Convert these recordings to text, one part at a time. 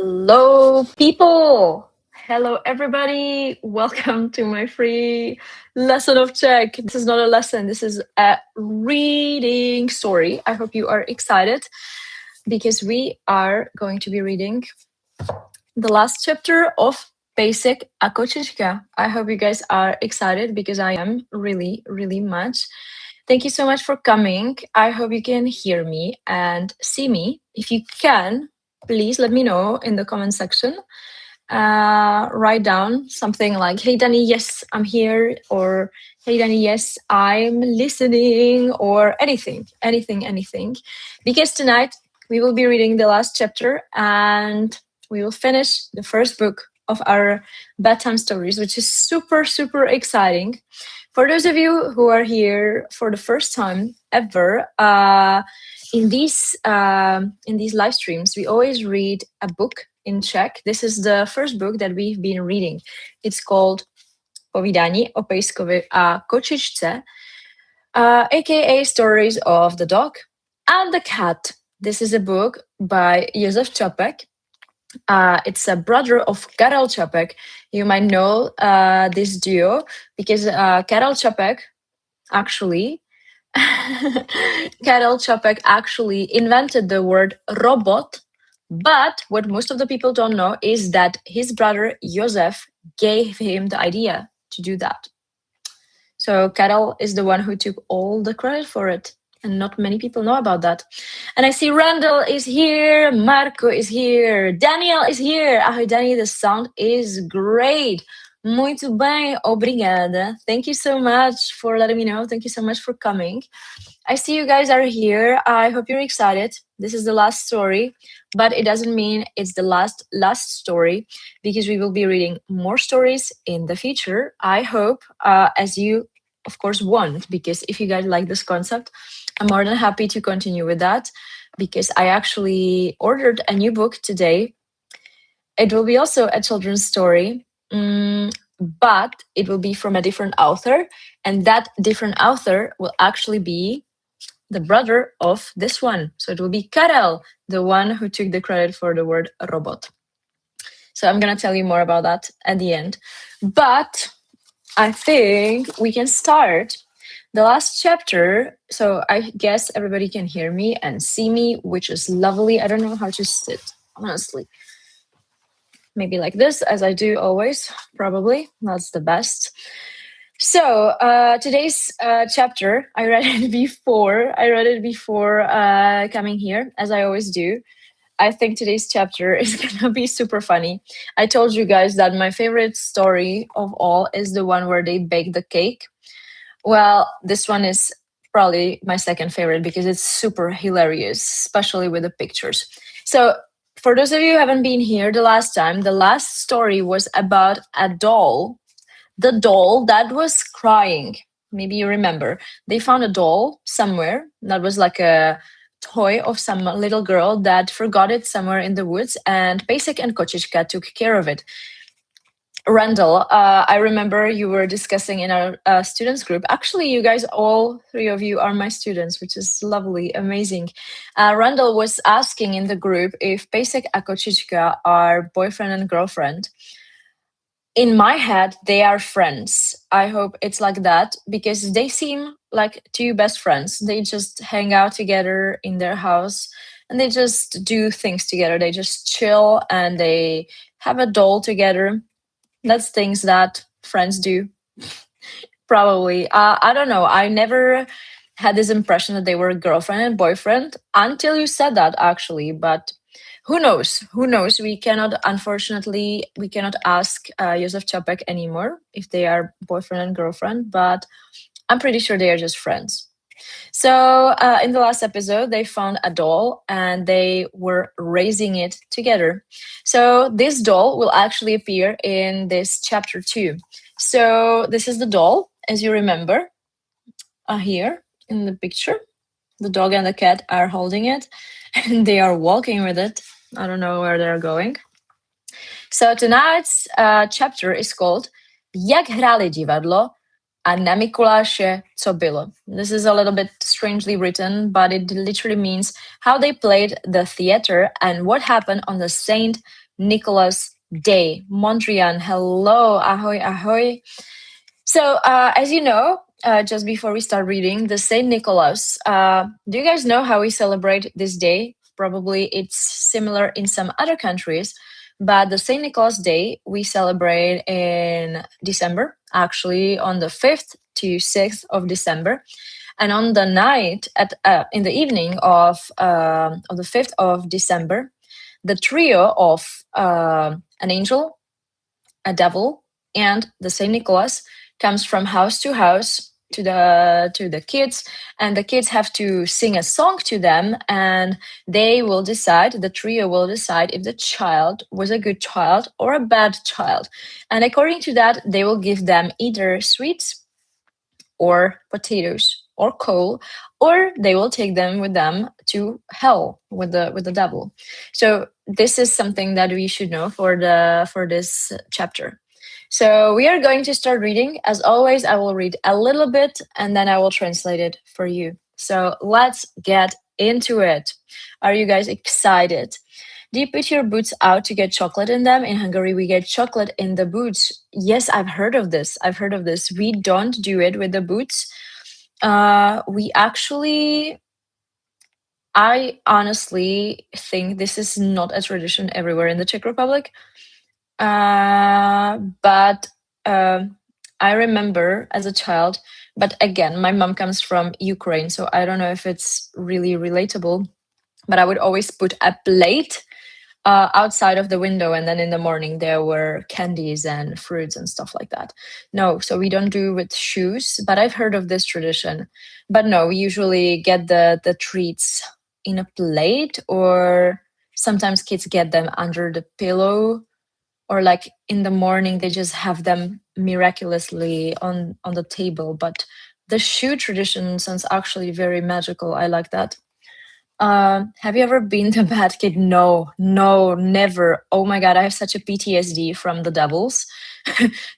Hello, people. Hello, everybody. Welcome to my free lesson of Czech. This is not a lesson, this is a reading story. I hope you are excited because we are going to be reading the last chapter of Basic a Kočička. I hope you guys are excited because I am really, really much. Thank you so much for coming. I hope you can hear me and see me. If you can, please let me know in the comment section. Write down something like, hey Dani, yes, I'm here, or hey Dani, yes, I'm listening, or anything. Because tonight we will be reading the last chapter and we will finish the first book of our bedtime stories, which is super, super exciting. For those of you who are here for the first time ever, in these live streams, we always read a book in Czech. This is the first book that we've been reading. It's called Povídání o pejskovi a kočičce, aka Stories of the Dog and the Cat. This is a book by Josef Čapek. It's a brother of Karel Čapek. You might know this duo because Karel Čapek actually invented the word robot. But what most of the people don't know is that his brother Josef gave him the idea to do that. So Karel is the one who took all the credit for it. And not many people know about that. And I see Randall is here, Marco is here, Daniel is here. Ahoj, Dani, the sound is great. Muito bem, obrigada. Thank you so much for letting me know. Thank you so much for coming. I see you guys are here. I hope you're excited. This is the last story, but it doesn't mean it's the last story because we will be reading more stories in the future. I hope, as you, of course, want, because if you guys like this concept, I'm more than happy to continue with that because I actually ordered a new book today. It will be also a children's story, but it will be from a different author. And that different author will actually be the brother of this one. So it will be Karel, the one who took the credit for the word robot. So I'm going to tell you more about that at the end. But I think we can start the last chapter. So I guess everybody can hear me and see me, which is lovely. I don't know how to sit, honestly. Maybe like this, as I do always, probably. That's the best. So today's chapter, I read it before coming here, as I always do. I think today's chapter is gonna be super funny. I told you guys that my favorite story of all is the one where they bake the cake. Well, this one is probably my second favorite because it's super hilarious, especially with the pictures. So for those of you who haven't been here the last time, the last story was about a doll. The doll that was crying. Maybe you remember. They found a doll somewhere that was like a toy of some little girl that forgot it somewhere in the woods, and Pejsek and Kočička took care of it. Randall, I remember you were discussing in our students group. Actually, you guys, all three of you are my students, which is lovely, amazing. Randall was asking in the group if Pejsek and Kočička are boyfriend and girlfriend. In my head, they are friends. I hope it's like that because they seem like two best friends. They just hang out together in their house and they just do things together. They just chill and they have a doll together. That's things that friends do. Probably. I don't know. I never had this impression that they were girlfriend and boyfriend until you said that, actually. But who knows? We cannot ask Josef Čapek anymore if they are boyfriend and girlfriend, but I'm pretty sure they are just friends. So in the last episode, they found a doll and they were raising it together. So this doll will actually appear in this chapter 2. So this is the doll, as you remember, here in the picture. The dog and the cat are holding it and they are walking with it. I don't know where they're going. So tonight's chapter is called Jak hráli divadlo a na Mikuláše co bylo. This is a little bit strangely written, but it literally means how they played the theater and what happened on the Saint Nicholas Day. Mondrian, hello, ahoy, ahoy. So, as you know, just before we start reading, the Saint Nicholas. Do you guys know how we celebrate this day? Probably it's similar in some other countries, but the Saint Nicholas Day we celebrate in December, actually on the 5th to 6th of December. And on the night, in the evening of the 5th of December, the trio of an angel, a devil, and the Saint Nicholas comes from house to house to the kids, and the kids have to sing a song to them, and the trio will decide if the child was a good child or a bad child. And according to that, they will give them either sweets or potatoes or coal, or they will take them with them to hell with the devil. So this is something that we should know for this chapter. So we are going to start reading. As always, I will read a little bit and then I will translate it for you. So let's get into it. Are you guys excited? Do you put your boots out to get chocolate in them? In Hungary, we get chocolate in the boots. Yes, I've heard of this. We don't do it with the boots. We actually, I honestly think this is not a tradition everywhere in the Czech Republic. But I remember as a child, but again, my mom comes from Ukraine, so I don't know if it's really relatable, but I would always put a plate outside of the window, and then in the morning there were candies and fruits and stuff like that. No, so we don't do with shoes, but I've heard of this tradition. But no, we usually get the treats in a plate, or sometimes kids get them under the pillow, or like in the morning they just have them miraculously on the table. But the shoe tradition sounds actually very magical. I like that. Have you ever been the bad kid? No, never. Oh my god, I have such a PTSD from the devils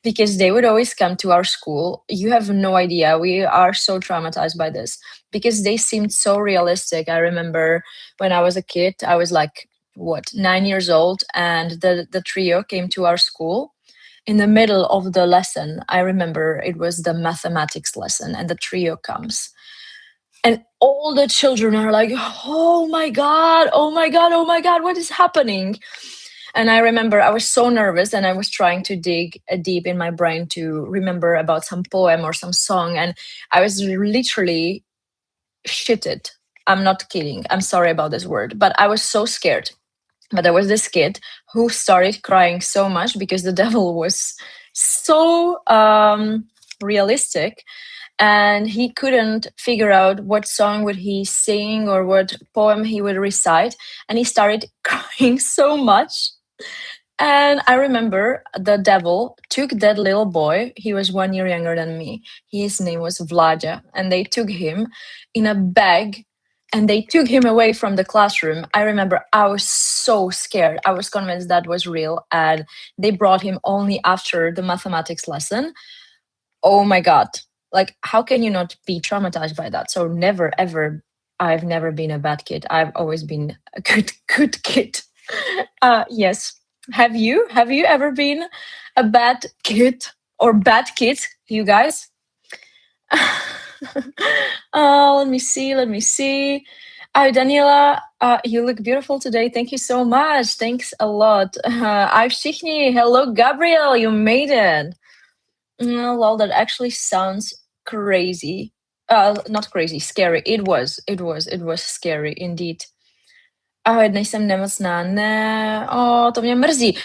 because they would always come to our school. You have no idea. We are so traumatized by this because they seemed so realistic. I remember when I was a kid, I was like, 9 years old, and the trio came to our school in the middle of the lesson. I remember it was the mathematics lesson, and the trio comes. And all the children are like, oh my God, oh my God, oh my God, what is happening? And I remember I was so nervous and I was trying to dig deep in my brain to remember about some poem or some song. And I was literally shitted. I'm not kidding. I'm sorry about this word, but I was so scared. But there was this kid who started crying so much because the devil was so realistic, and he couldn't figure out what song would he sing or what poem he would recite, and he started crying so much. And I remember the devil took that little boy. He was 1 year younger than me. His name was Vlada, and they took him in a bag and they took him away from the classroom. I remember I was so scared. I was convinced that was real, and they brought him only after the mathematics lesson. Oh my God. Like, how can you not be traumatized by that? So never, ever, I've never been a bad kid. I've always been a good kid. Yes. Have you ever been a bad kid or bad kid, you guys? Let me see. Daniela, you look beautiful today. Thank you so much. Thanks a lot. Všichni. Hello, Gabriel. You made it. Lol, that actually sounds crazy. Not crazy, scary. It was scary indeed. Ahoj, nejsem nemocná. Ne, to mě mrzí.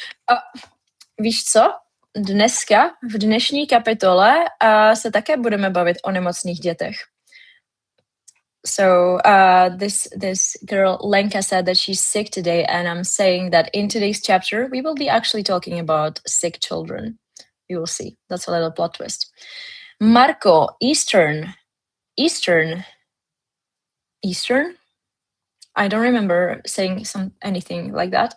Víš co? Dneska, v dnešní kapitole, se také budeme bavit o nemocných dětech. So this girl Lenka said that she's sick today, and I'm saying that in today's chapter we will be actually talking about sick children. You will see. That's a little plot twist. Marco, Eastern. I don't remember saying anything like that.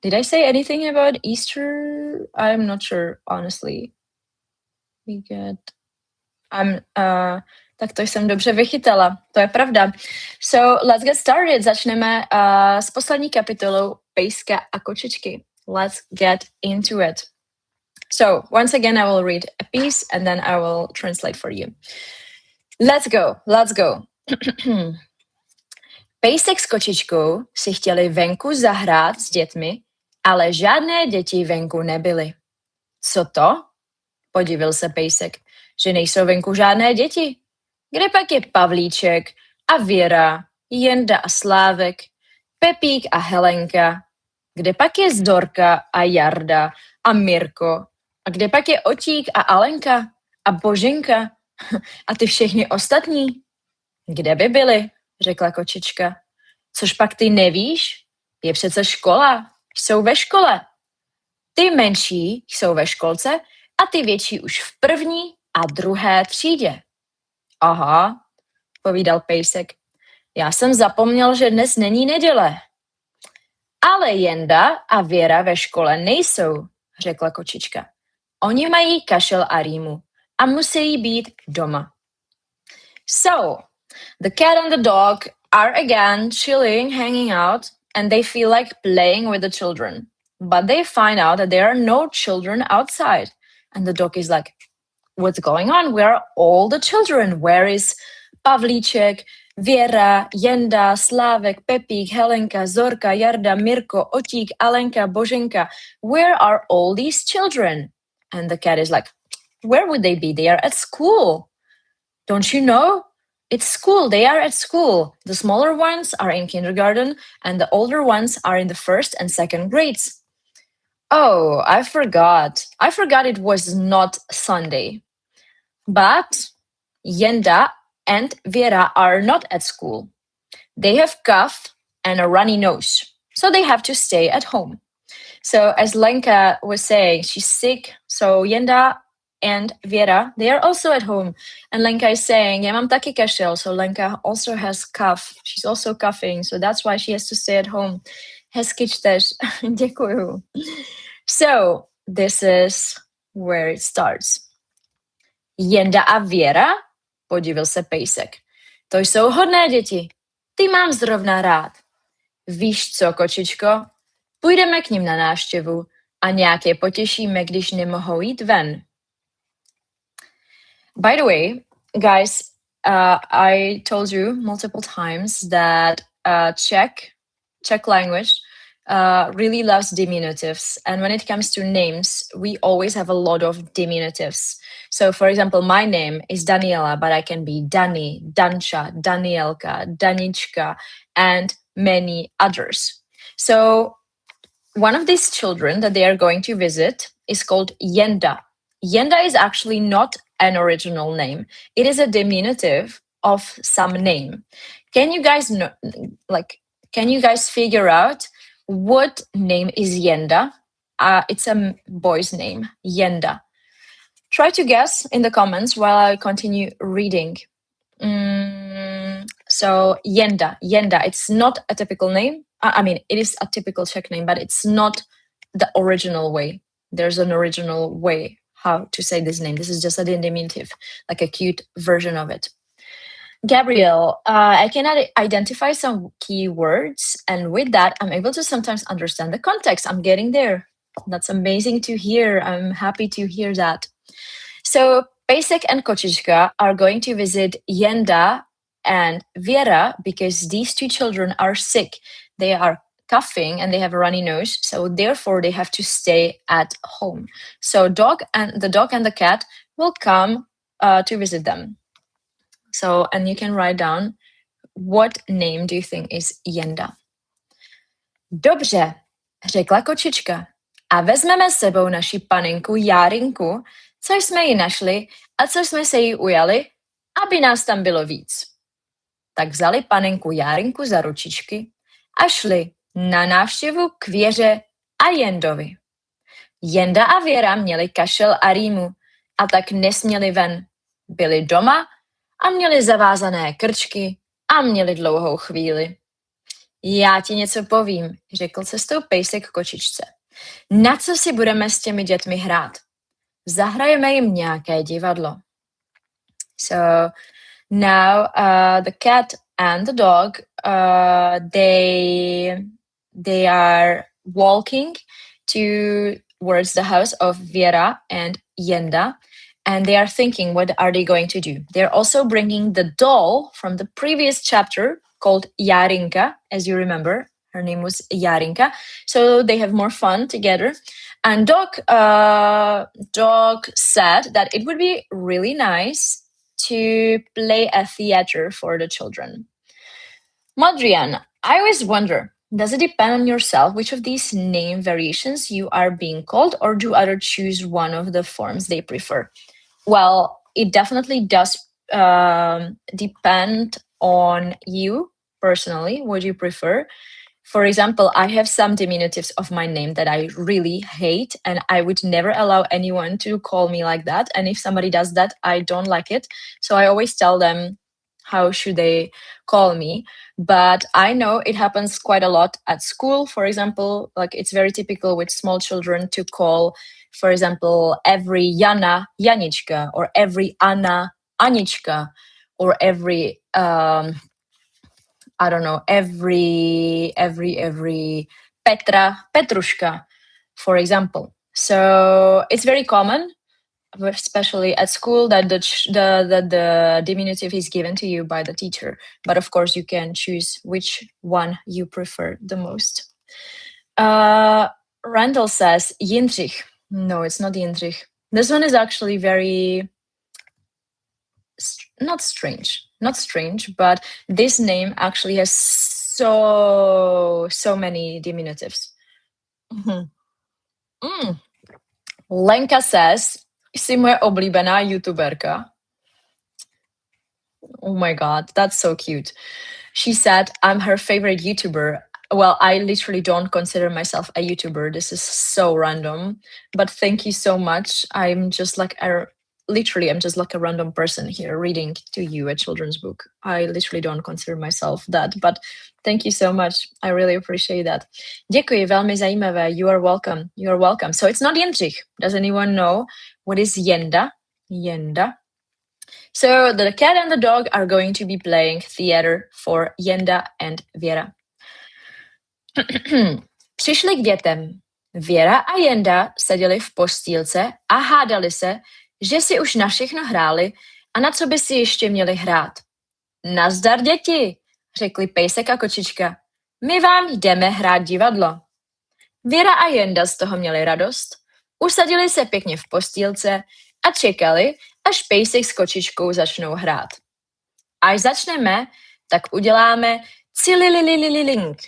Did I say anything about Easter? I'm not sure, honestly. Tak to jsem dobře vychytala, to je pravda. So let's get started. Začneme s poslední kapitolou Pejska a kočičky. let's get into it. So once again, I will read a piece and then I will translate for you. Let's go. Pejsek s kočičkou si chtěli venku zahrát s dětmi, ale žádné děti venku nebyly. Co to? Podivil se Pejsek, že nejsou venku žádné děti. Kde pak je Pavlíček a Věra, Jenda a Slávek, Pepík a Helenka? Kde pak je Zdorka a Jarda a Mirko? A kde pak je Otík a Alenka a Boženka a ty všechny ostatní? Kde by byli? Řekla kočička. Což pak ty nevíš? Je přece škola. Jsou ve škole. Ty menší jsou ve školce a ty větší už v první a druhé třídě. Aha, povídal Pejsek. Já jsem zapomněl, že dnes není neděle. Ale Jenda a Věra ve škole nejsou, řekla kočička. Oni mají kašel a rýmu a musí být doma. So, the cat and the dog are again chilling, hanging out, and they feel like playing with the children. But they find out that there are no children outside. And the dog is like, what's going on? Where are all the children? Where is Pavlíček, Věra, Jenda, Slávek, Pepík, Helenka, Zorka, Jarda, Mirko, Otík, Alenka, Boženka? Where are all these children? And the cat is like, where would they be? They are at school. Don't you know? It's school. They are at school. The smaller ones are in kindergarten and the older ones are in the first and second grades. Oh, I forgot. I forgot it was not Sunday. But Jenda and Vera are not at school. They have cough and a runny nose, so they have to stay at home. So as Lenka was saying, she's sick. So Jenda and Vera, they are also at home. And Lenka is saying, já mám taky kašel. So Lenka also has cough. She's also coughing. So that's why she has to stay at home. Hezky čteš. Děkuju. So this is where it starts. Jenda a Věra? Podivil se Pejsek. To jsou hodné děti. Ty mám zrovna rád. Víš co, kočičko? Půjdeme k nim na návštěvu a nějak je potěšíme, když nemohou jít ven. By the way, guys, I told you multiple times that Czech language really loves diminutives. And when it comes to names, we always have a lot of diminutives. So, for example, my name is Daniela, but I can be Dani, Dancha, Danielka, Danička, and many others. So, one of these children that they are going to visit is called Jenda. Jenda is actually not an original name. It is a diminutive of some name. Can you guys know, can you guys figure out what name is Jenda? It's a boy's name, Jenda. Try to guess in the comments while I continue reading. So Jenda, it's not a typical name. I mean, it is a typical Czech name, but it's not the original way. There's an original way how to say this name. This is just a diminutive, like a cute version of it. Gabrielle, I can identify some key words, and with that, I'm able to sometimes understand the context. I'm getting there. That's amazing to hear. I'm happy to hear that. So Pejsek and Kočička are going to visit Jenda and Vera because these two children are sick. They are coughing and they have a runny nose, so therefore they have to stay at home. So the dog and the cat will come to visit them. So, and you can write down, what name do you think is Jenda? Dobře, řekla kočička. A vezmeme s sebou naši panenku Járinku, co jsme ji našli a co jsme se jí ujali, aby nás tam bylo víc. Tak vzali panenku Járinku za ručičky a šli na návštěvu k Věře a Jendovi. Jenda a Věra měli kašel a rýmu a tak nesměli ven. Byli doma a měli zavázané krčky a měli dlouhou chvíli. Já ti něco povím, řekl cestou Pejsek kočičce. Na co si budeme s těmi dětmi hrát? Zahrajeme jim nějaké divadlo. So now the cat and the dog, they are walking towards the house of Vera and Yenda, and they are thinking, what are they going to do? They're also bringing the doll from the previous chapter called Jarinka, as you remember. Her name was Jarinka. So they have more fun together. And Dog said that it would be really nice to play a theater for the children. Madrian, I always wonder, does it depend on yourself which of these name variations you are being called, or do others choose one of the forms they prefer? Well, it definitely does depend on you personally, what you prefer. For example, I have some diminutives of my name that I really hate, and I would never allow anyone to call me like that. And if somebody does that, I don't like it. So I always tell them how should they call me. But I know it happens quite a lot at school, for example. Like, it's very typical with small children to call, for example, every Jana Janička, or every Anna Anička, or every I don't know, every Petra Petrushka, for example. So it's very common, especially at school, that the diminutive is given to you by the teacher. But of course, you can choose which one you prefer the most. Randall says Jindřich. No, it's not Jindřich. This one is actually very not strange, but this name actually has so many diminutives. Lenka says, jsi moje oblíbená youtuberka. Oh my god, that's so cute. She said, I'm her favorite YouTuber. Well, I literally don't consider myself a YouTuber. This is so random, but thank you so much. I'm just like a random person here reading to you a children's book. I literally don't consider myself that, but thank you so much. I really appreciate that. Děkuji, velmi zajímavé. You are welcome. You are welcome. So it's not Jindřich. Does anyone know what is Jenda? Jenda. So the cat and the dog are going to be playing theater for Jenda and Věra. Přišli k dětem. Věra a Jenda seděli v postýlce a hádali se, že si už na všechno hráli a na co by si ještě měli hrát. Nazdar, děti, řekli pejsek a kočička. My vám jdeme hrát divadlo. Věra a Jenda z toho měli radost, usadili se pěkně v postýlce a čekali, až pejsek s kočičkou začnou hrát. Až začneme, tak uděláme cilililililink,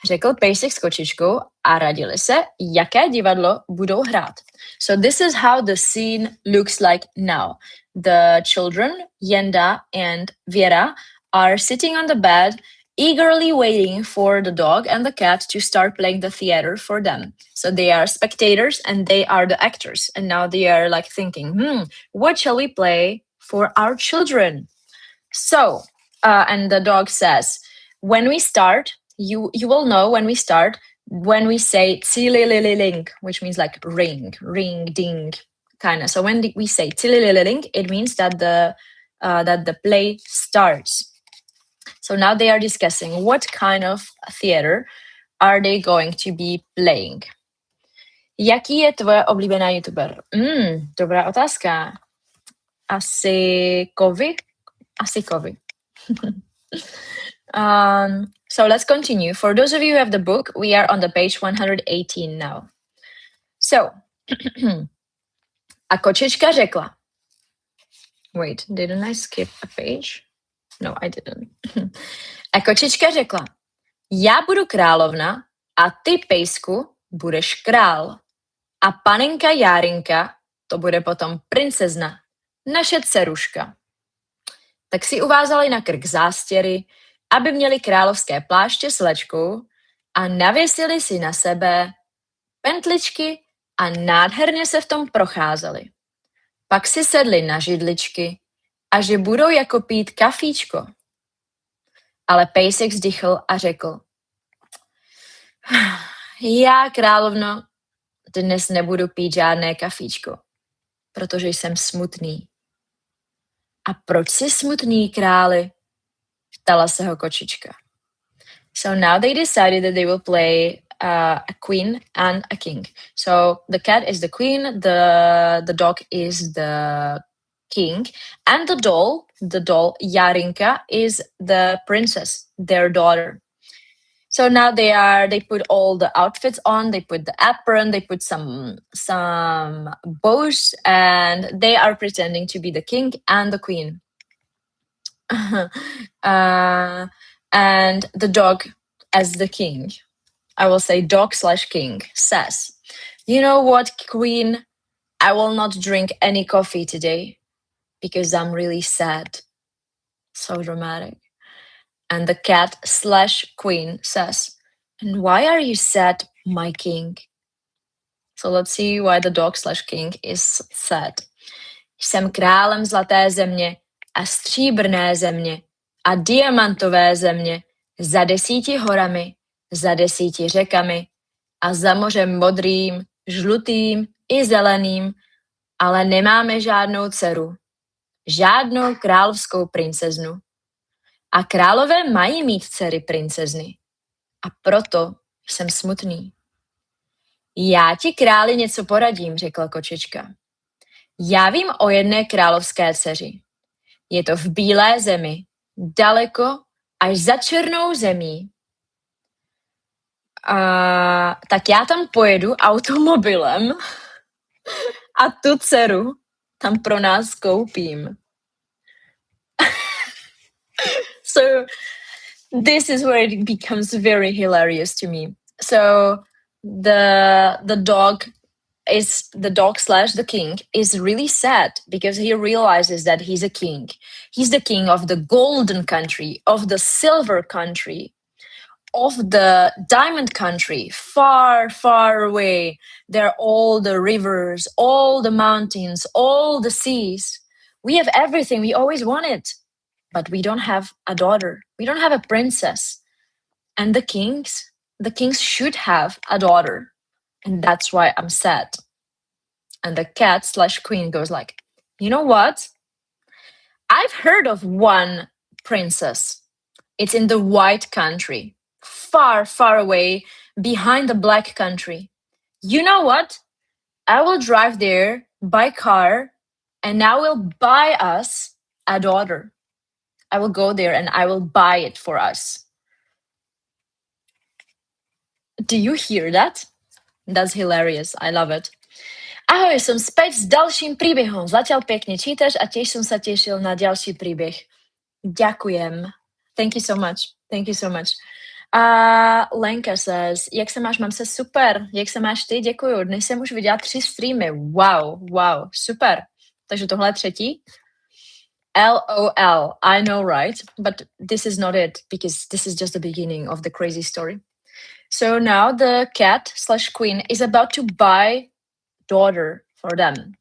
řekl pejsek s kočičkou a radili se, jaké divadlo budou hrát. So this is how the scene looks like now. The children, Jenda and Věra, are sitting on the bed, eagerly waiting for the dog and the cat to start playing the theater for them. So they are spectators and they are the actors. And now they are like thinking, what shall we play for our children? So, and the dog says, when we start, you will know when we start, when we say tililililink, which means like ring, ding, kind of. So when we say tililililink, it means that the play starts. So now they are discussing what kind of theater are they going to be playing. Jaký je tvoje oblíbená YouTuber? Dobrá otázka. Asi Kovy. So let's continue. For those of you who have the book, we are on the page 118 now. So, a kočička řekla. Wait, didn't I skip a page? No, I didn't. A kočička řekla, já budu královna a ty, pejsku, budeš král. A panenka Járinka, to bude potom princezna, naše dceruška. Tak si uvázali na krk zástěry, aby měli královské pláště s lečkou a navěsili si na sebe pentličky a nádherně se v tom procházeli. Pak si sedli na židličky a že budou jako pít kafíčko. Ale pejsek vzdychl a řekl, já, královno, dnes nebudu pít žádné kafíčko, protože jsem smutný. A proč jsi smutný, králi? Ptala se ho kočička. So now they decided that they will play a queen and a king. So the cat is the queen, the dog is the king, and the doll Jarinka, is the princess, their daughter. So now they put all the outfits on, they put the apron, they put some bows, and they are pretending to be the king and the queen. And the dog as the king, I will say dog/king, says, "You know what, queen? I will not drink any coffee today because I'm really sad." So dramatic. And the cat/queen says, "And why are you sad, my king?" So let's see why the dog/king is sad. "Jsem králem zlaté země a stříbrné země a diamantové země, za 10 horami, za 10 řekami a za mořem modrým, žlutým i zeleným, ale nemáme žádnou dceru, žádnou královskou princeznu. A králové mají mít dcery princezny. A proto jsem smutný." "Já ti, králi, něco poradím," řekla kočička. "Já vím o jedné královské dceři. Je to v bílé zemi, daleko až za černou zemí. Tak já tam pojedu automobilem a tu dceru tam pro nás koupím." So this is where it becomes very hilarious to me. So the dog/the king is really sad because he realizes that he's a king. He's the king of the golden country, of the silver country, of the diamond country, far, far away. There are all the rivers, all the mountains, all the seas. We have everything we always wanted, but we don't have a daughter. We don't have a princess. And the kings should have a daughter. And that's why I'm sad. And the cat/queen goes like, "You know what? I've heard of one princess. It's in the white country, far, far away behind the black country. You know what? I will drive there by car and I will buy us a daughter. I will go there and I will buy it for us." Do you hear that? That's hilarious. I love it. Ahoj, som späť s ďalším príbehom. Zatiaľ pekne čítaš a tiež som sa tešil na ďalší príbeh. Ďakujem. Thank you so much. Thank you so much. Lenka says, jak se máš? Mám se super. Jak se máš ty? Děkuju. Dnes jsem už viděla 3 streamy. Wow, super. Takže tohle je třetí. LOL. I know, right? But this is not it because this is just the beginning of the crazy story. So now the cat/queen is about to buy daughter for them.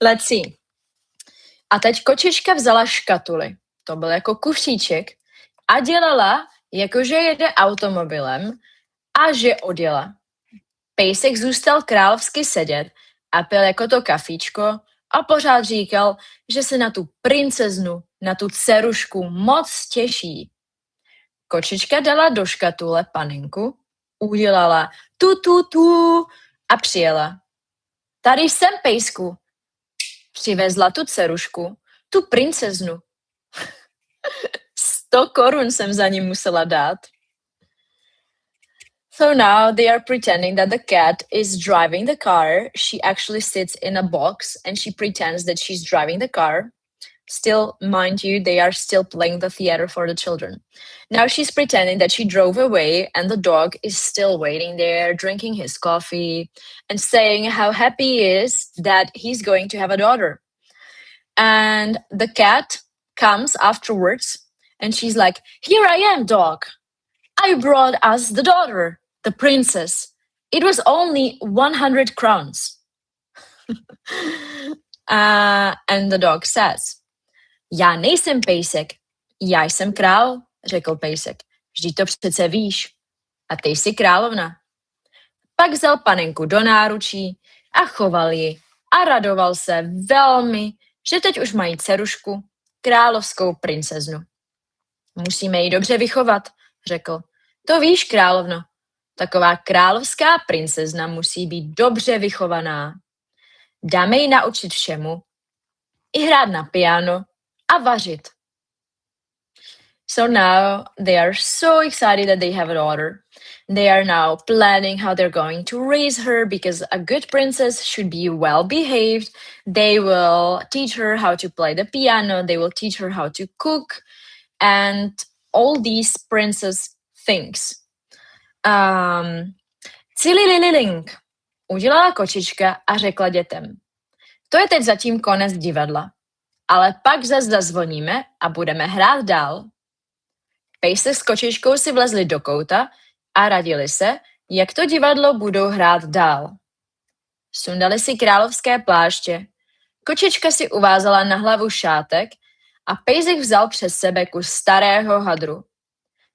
Let's see. A teď kočička vzala škatuli. To byl jako kufříček a dělala, jakože jede automobilem a že odjela. Pejsek zůstal královsky sedět a pil jako to kafíčko a pořád říkal, že se na tu princeznu, na tu dcerušku moc těší. Kočička dala do škatule panenku, udělala tu a přijela. Tady jsem, pejsku. Přivezla tu dcerušku, tu princeznu. 100 korun jsem za ní musela dát. So now they are pretending that the cat is driving the car. She actually sits in a box and she pretends that she's driving the car. Still, mind you, they are still playing the theater for the children. Now she's pretending that she drove away and the dog is still waiting there, drinking his coffee and saying how happy he is that he's going to have a daughter. And the cat comes afterwards and she's like, "Here I am, dog. I brought us the daughter, the princess. It was only 100 crowns. And the dog says, "Já nejsem pejsek, já jsem král," řekl pejsek. "Vždyť to přece víš. A ty jsi královna." Pak vzal panenku do náručí a choval ji a radoval se velmi, že teď už mají dcerušku, královskou princeznu. "Musíme ji dobře vychovat," řekl. "To víš, královno, Taková královská princezna musí být dobře vychovaná. Dáme ji naučit všemu, i hrát na piano a vařit. So now they are so excited that they have a daughter. They are now planning how they're going to raise her because a good princess should be well behaved. They will teach her how to play the piano. They will teach her how to cook and all these princess things. Cilililing, udělala kočička a řekla dětem. To je teď zatím konec divadla, ale pak zase zazvoníme a budeme hrát dál. Pejsek s kočičkou si vlezli do kouta a radili se, jak to divadlo budou hrát dál. Sundali si královské pláště, kočička si uvázala na hlavu šátek a pejsek vzal přes sebe kus starého hadru.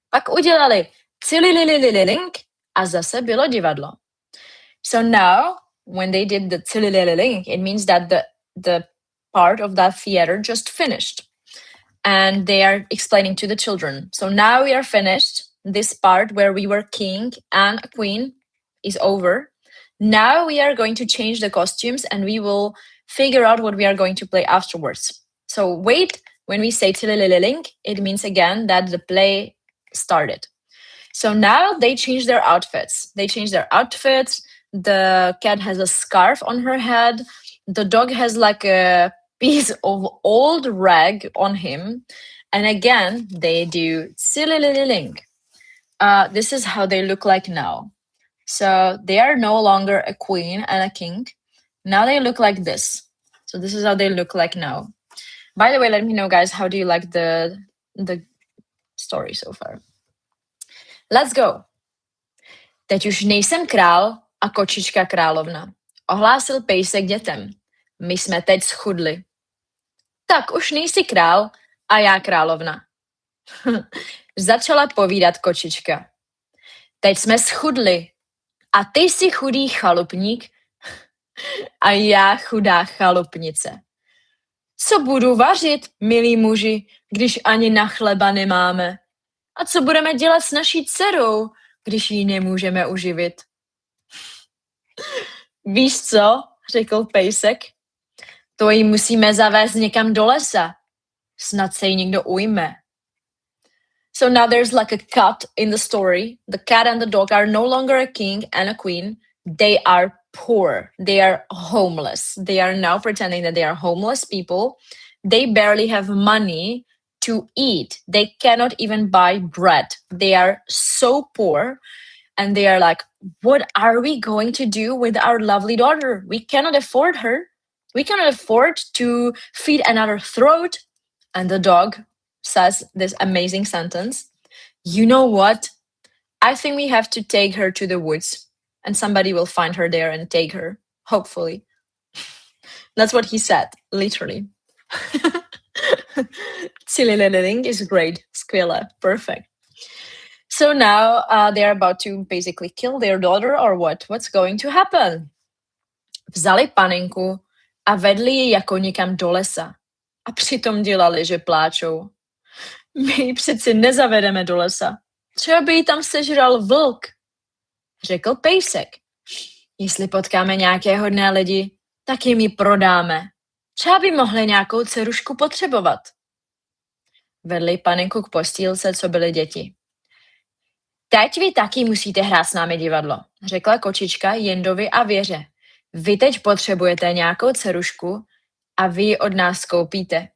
Pak udělali cililililing a zase bylo divadlo. So now, when they did the cililililing, it means that the part of that theater just finished. And they are explaining to the children. So now we are finished. This part where we were king and a queen is over. Now we are going to change the costumes and we will figure out what we are going to play afterwards. So wait, when we say tilililing, it means again that the play started. So now they change their outfits. The cat has a scarf on her head. The dog has like a piece of old rag on him. And again, they do cilililing. This is how they look like now. So they are no longer a queen and a king. Now they look like this. So this is how they look like now. By the way, let me know, guys, how do you like the story so far? Let's go. Teď už nejsem král a kočička královna. Ohlásil pejsek dětem. My jsme teď schudli. Tak už nejsi král a já královna. Začala povídat kočička. Teď jsme schudli. A ty jsi chudý chalupník a já chudá chalupnice. Co budu vařit, milí muži, když ani na chleba nemáme? A co budeme dělat s naší dcerou, když ji nemůžeme uživit? Víš co, řekl pejsek, to ji musíme zavést někam do lesa. Snad se jí někdo ujme. So now there's like a cut in the story. The cat and the dog are no longer a king and a queen. They are poor. They are homeless. They are now pretending that they are homeless people. They barely have money to eat. They cannot even buy bread. They are so poor. And they are like, what are we going to do with our lovely daughter? We cannot afford her. We cannot afford to feed another throat. And the dog says this amazing sentence. You know what? I think we have to take her to the woods and somebody will find her there and take her, hopefully. That's what he said, literally. Cilililing is great. Skvěle. Perfect. So now they're about to basically kill their daughter or what? What's going to happen? Vzali panenku a vedli ji jako někam do lesa. A přitom dělali, že pláčou. My ji přeci nezavedeme do lesa. Třeba by ji tam sežral vlk, řekl pejsek. Jestli potkáme nějaké hodné lidi, tak jim ji prodáme. Třeba by mohli nějakou dcerušku potřebovat. Vedli panenku k postýlce, co byly děti. Teď vy taky musíte hrát s námi divadlo, řekla kočička Jendovi a Věře. Vy teď potřebujete nějakou dcerušku a vy ji od nás koupíte.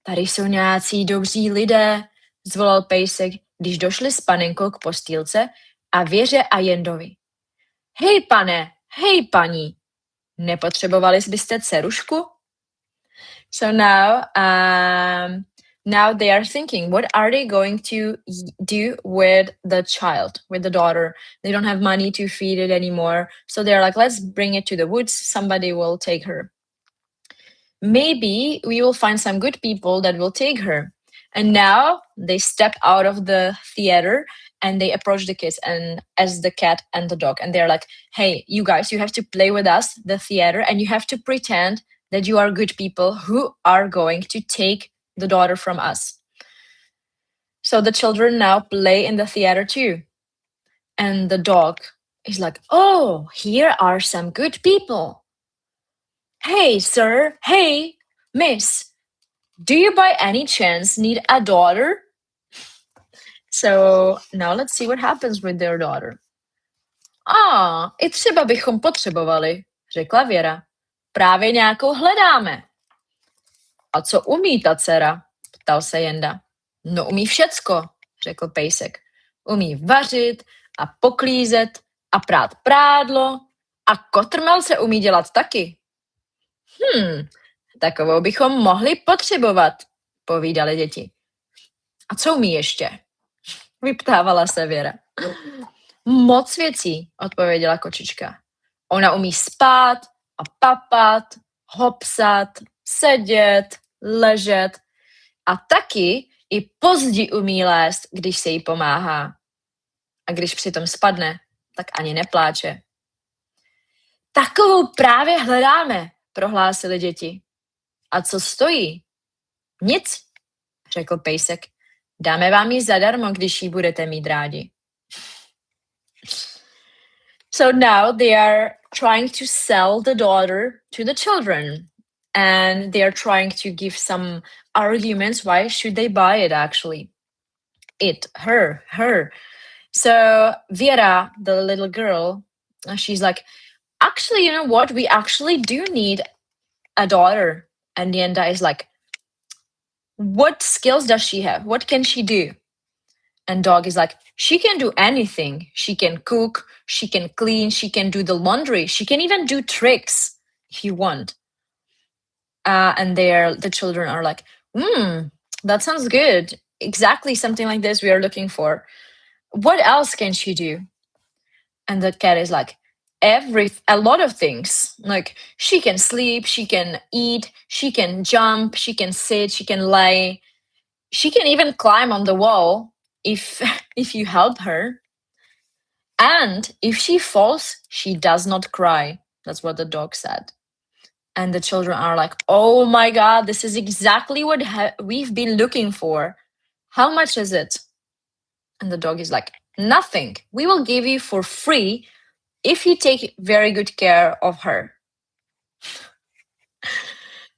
Tady jsou nějací dobří lidé, zvolal pejsek, když došli s panenkou k postýlce a Věře a Jendovi. Hej, pane, hej, paní, nepotřebovali byste dcerušku? So now they are thinking, what are they going to do with the child, with the daughter? They don't have money to feed it anymore. So they're like, let's bring it to the woods. Somebody will take her. Maybe we will find some good people that will take her. And now they step out of the theater and they approach the kids and as the cat and the dog. And they're like, hey, you guys, you have to play with us, the theater, and you have to pretend that you are good people who are going to take the daughter from us. So the children now play in the theater too. And the dog is like, oh, here are some good people. Hey, sir. Hey, miss. Do you by any chance need a daughter? So now let's see what happens with their daughter. I třeba bychom potřebovali, řekla Věra. Právě nějakou hledáme. A co umí ta dcera? Ptal se Jenda. No umí všecko, řekl Pejsek. Umí vařit a poklízet a prát prádlo a kotrmel se umí dělat taky. Takovou bychom mohli potřebovat, povídali děti. A co umí ještě? Vyptávala se Věra. Moc věcí, odpověděla kočička. Ona umí spát a papat, hopsat, sedět, ležet a taky i pozdě umí lézt, když se jí pomáhá. A když přitom spadne, tak ani nepláče. Takovou právě hledáme, prohlásili děti. A co stojí? Nic, řekl Pejsek. Dáme vám ji zadarmo, když ji budete mít rádi. So now they are trying to sell the daughter to the children. And they are trying to give some arguments. Why should they buy it, actually? Her. So Vera, the little girl, she's like, actually, you know what? We actually do need a daughter. And Yenda is like, what skills does she have? What can she do? And Dog is like, she can do anything. She can cook, she can clean, she can do the laundry. She can even do tricks if you want. And the children are like, that sounds good. Exactly something like this we are looking for. What else can she do? And the cat is like, a lot of things. Like, she can sleep, she can eat, she can jump, she can sit, she can lay. She can even climb on the wall if you help her. And if she falls, she does not cry. That's what the dog said. And the children are like, oh my God, this is exactly what we've been looking for. How much is it? And the dog is like, nothing. We will give you for free if you take very good care of her.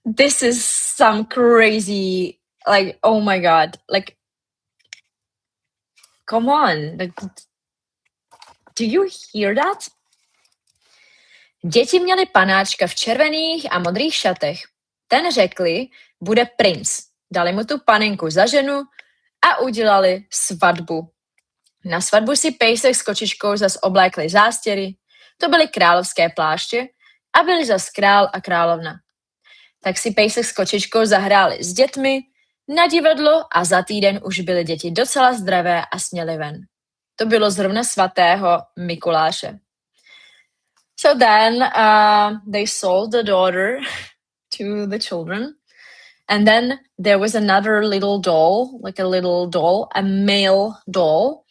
This is some crazy, like, oh my God, like, come on. Like, do you hear that? Děti měly panáčka v červených a modrých šatech. Ten řekli, bude princ. Dali mu tu panenku za ženu a udělali svatbu. Na svatbu si Pejsek s kočičkou zas oblékli zástěry, to byly královské pláště a byli zas král a královna. Tak si Pejsek s kočičkou zahráli s dětmi na divadlo a za týden už byly děti docela zdravé a směly ven. To bylo zrovna svatého Mikuláše. So then they sold the daughter to the children. And then there was another little doll, a male doll.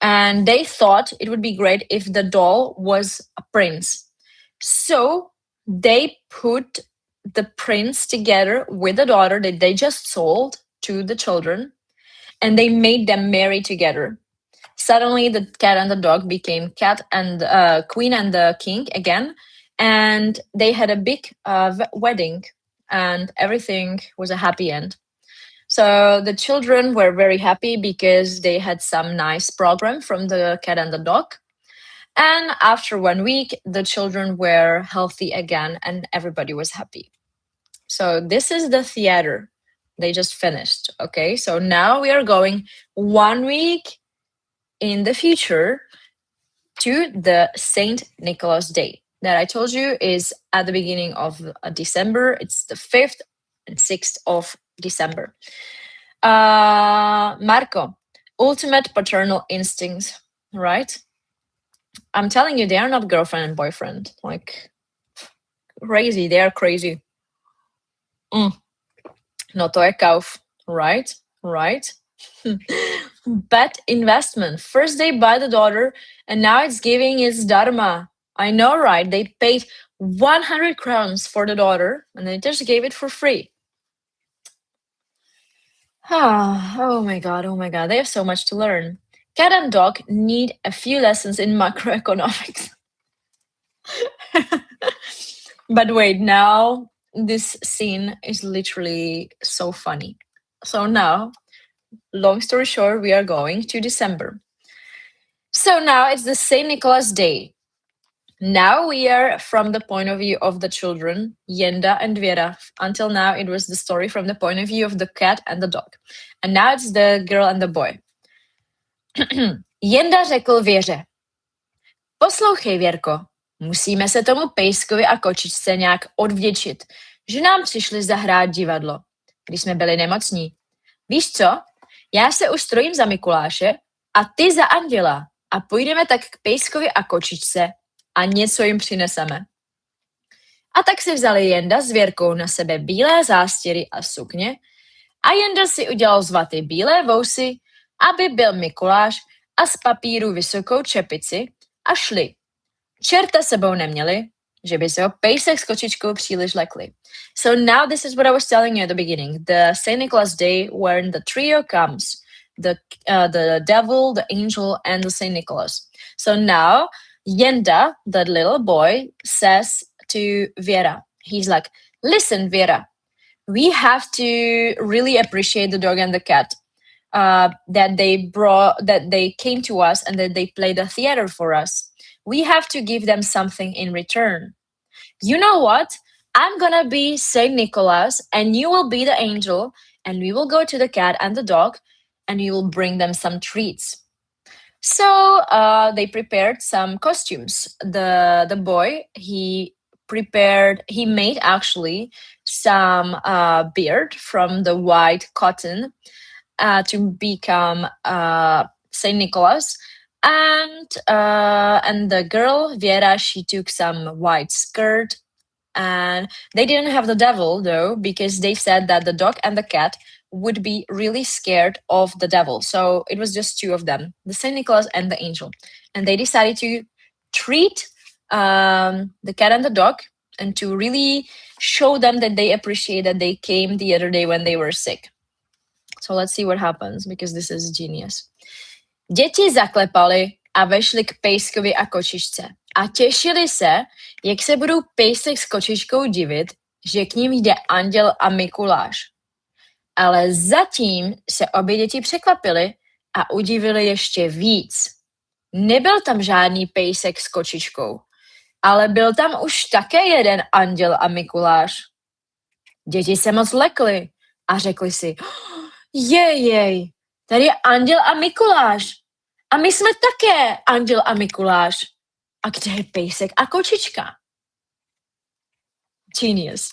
And they thought it would be great if the doll was a prince. So they put the prince together with the daughter that they just sold to the children. And they made them marry together. Suddenly, the cat and the dog became cat and queen and the king again. And they had a big wedding. And everything was a happy end. So the children were very happy because they had some nice program from the cat and the dog. And after 1 week, the children were healthy again and everybody was happy. So this is the theater. They just finished. Okay, so now we are going 1 week in the future to the Saint Nicholas Day that I told you is at the beginning of December. It's the 5th and 6th of December. Marco, ultimate paternal instincts, right? I'm telling you, they are not girlfriend and boyfriend. Like, crazy. They are crazy. No to je kauf, right? Bad investment. First they buy the daughter and now it's giving its dharma. I know, right? They paid 100 crowns for the daughter and they just gave it for free. Oh my god, they have so much to learn. Cat and dog need a few lessons in macroeconomics. But wait, now this scene is literally so funny. So now, long story short, we are going to December. So now it's the St. Nicholas Day. Now we are from the point of view of the children, Yenda and Vera. Until now, it was the story from the point of view of the cat and the dog. And now it's the girl and the boy. Jenda řekl Věře. Poslouchej, Věrko, musíme se tomu pejskovi a kočičce nějak odvděčit, že nám přišli zahrát divadlo, když jsme byli nemocní. Víš co? Já se ustrojím za Mikuláše a ty za Anděla a půjdeme tak k pejskovi a kočičce a něco jim přineseme. A tak si vzali Jenda s Věrkou na sebe bílé zástěry a sukně a Jenda si udělal z vaty bílé vousy, aby byl Mikuláš a z papíru vysokou čepici a šli. Čerta sebou neměli, že by se ho pejsek s kočičkou příliš lekli. So now this is what I was telling you at the beginning. The St. Nicholas Day when the trio comes. The devil, the angel, and the St. Nicholas. So now Jenda, that little boy, says to Vera, he's like, listen, Vera, we have to really appreciate the dog and the cat. That they came to us and that they played a theater for us. We have to give them something in return. You know what? I'm gonna be Saint Nicholas and you will be the angel, and we will go to the cat and the dog and you will bring them some treats. So they prepared some costumes. The boy, he made actually some beard from the white cotton to become Saint Nicholas, and the girl Vera, she took some white skirt, and they didn't have the devil though, because they said that the dog and the cat would be really scared of the devil. So it was just two of them, the Saint Nicholas and the angel, and they decided to treat the cat and the dog and to really show them that they appreciate that they came the other day when they were sick. So let's see what happens, because this is genius. Děti zaklepali a vešli k pejskovi a kočičce. A těšili se, jak se budou pejsek s kočičkou divit, že k ním jde Anděl a Mikuláš. Ale zatím se obě děti překvapily a udivili ještě víc. Nebyl tam žádný pejsek s kočičkou, ale byl tam už také jeden Anděl a Mikuláš. Děti se moc lekly a řekli si, jej, tady je Anděl a Mikuláš. A my jsme také Anděl a Mikuláš. A kde je pejsek a kočička? Genius.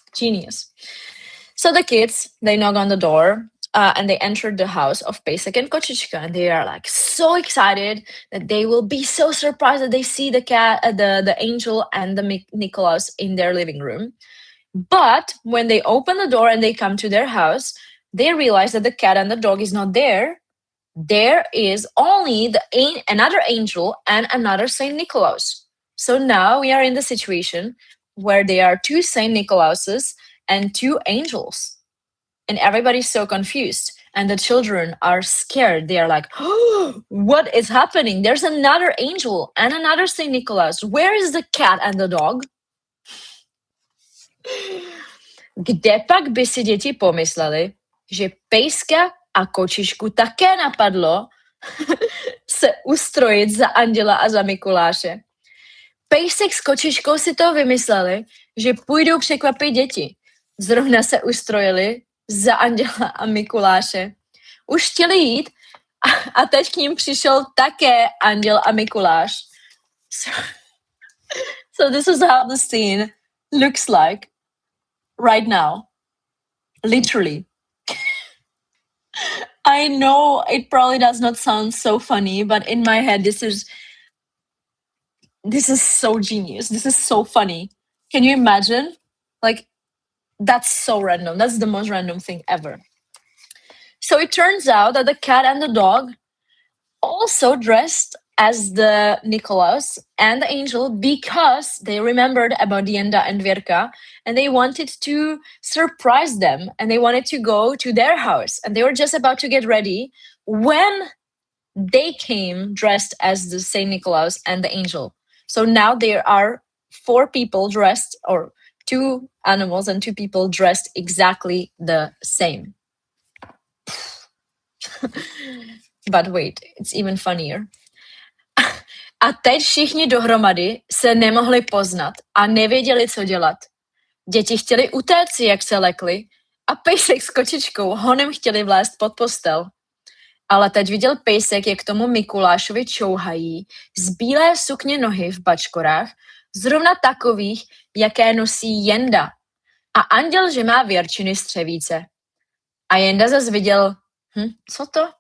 So the kids, they knock on the door and they enter the house of Pesek and Kochichka, and they are like so excited that they will be so surprised that they see the cat, the angel and the Nicholas in their living room. But when they open the door and they come to their house, they realize that the cat and the dog is not there. There is only another angel and another Saint Nicholas. So now we are in the situation where there are two Saint Nicolauses and two angels. And everybody's so confused. And the children are scared. They are like, oh, what is happening? There's another angel and another Saint Nicholas. Where is the cat and the dog? Kde pak by si děti pomysleli, že pejska a kočičku také napadlo se ustrojit za Anděla a za Mikuláše. Pejsek s kočičkou si to vymysleli, že půjdou překvapit děti. Zrovna se ustrojili za Anděla a Mikuláše. Už chtěli jít a teď k ním přišel také Anděl a Mikuláš. So this is how the scene looks like right now. Literally. I know it probably does not sound so funny, but in my head, this is so genius. This is so funny. Can you imagine? Like, that's so random. That's the most random thing ever. So it turns out that the cat and the dog also dressed as the Nicholas and the angel because they remembered about Dienda and Verka, and they wanted to surprise them, and they wanted to go to their house, and they were just about to get ready when they came dressed as the Saint Nicholas and the angel. So now there are four people dressed, or two animals and two people dressed exactly the same. But wait, it's even funnier. A teď všichni dohromady se nemohli poznat a nevěděli, co dělat. Děti chtěli utéct, jak se lekli, a pejsek s kočičkou honem chtěli vlézt pod postel. Ale teď viděl pejsek, jak tomu Mikulášovi čouhají z bílé sukně nohy v bačkorách, zrovna takových, jaké nosí Jenda. A anděl, že má věrčiny střevíce. A Jenda zas viděl, co to?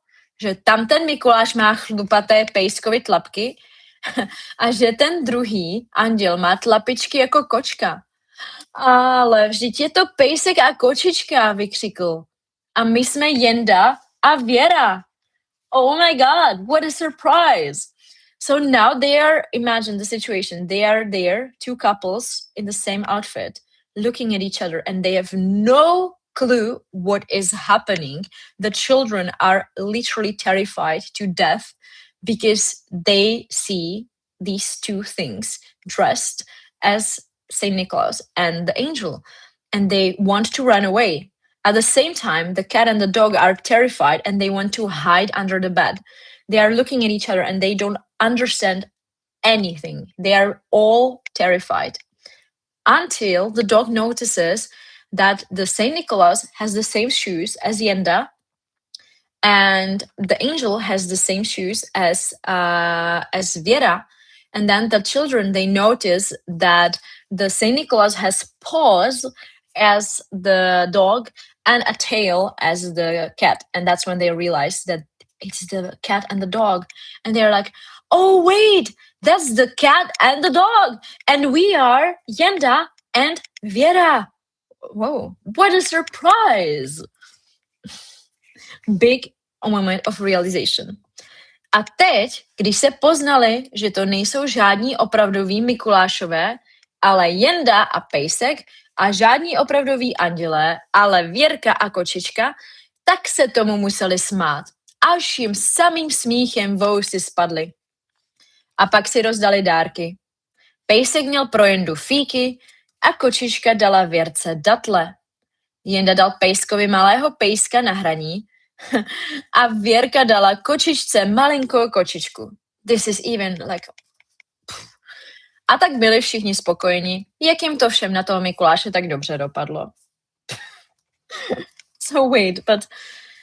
Že tam ten Mikuláš má chlupaté pejskovy tlapky a že ten druhý anděl má tlapičky jako kočka. Ale vždyť je to pejsek a kočička, vykřikl. A my jsme Jenda a Věra. Oh my God, what a surprise. So now they are, imagine the situation, they are there, two couples in the same outfit, looking at each other, and they have no clue what is happening. The children are literally terrified to death because they see these two things dressed as Saint Nicholas and the angel, and they want to run away. At the same time, the cat and the dog are terrified and they want to hide under the bed. They are looking at each other and they don't understand anything. They are all terrified. Until the dog notices that the Saint Nicholas has the same shoes as Yenda, and the angel has the same shoes as Vera. And then the children, they notice that the Saint Nicholas has paws as the dog and a tail as the cat. And that's when they realize that it's the cat and the dog. And they're like, oh, wait, that's the cat and the dog. And we are Yenda and Vera. Whoa, what a surprise. Big moment of realization. A teď, když se poznali, že to nejsou žádní opravdoví Mikulášové, ale Jenda a pejsek a žádní opravdoví andělé, ale Věrka a kočička, tak se tomu museli smát. Až jim samým smíchem vousy spadly. A pak si rozdali dárky. Pejsek měl pro Jendu fíky a kočička dala Věrce datle. Jenda dal pejskovi malého pejska na hraní a Věrka dala kočičce malinkou kočičku. This is even like... A tak byli všichni spokojení, jak jim to všem na toho Mikuláše tak dobře dopadlo. So wait, but...